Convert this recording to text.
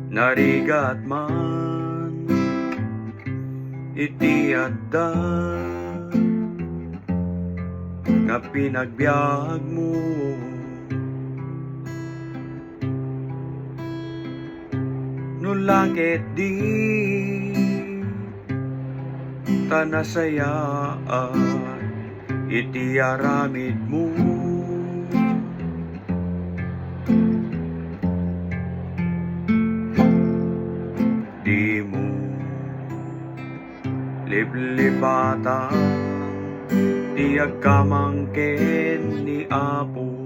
Narigat man iti adda nga pinagbiag mo, no langit di tanasayaan iti aramid mo. Di mo liblibatan ti agkamangken ni Apo,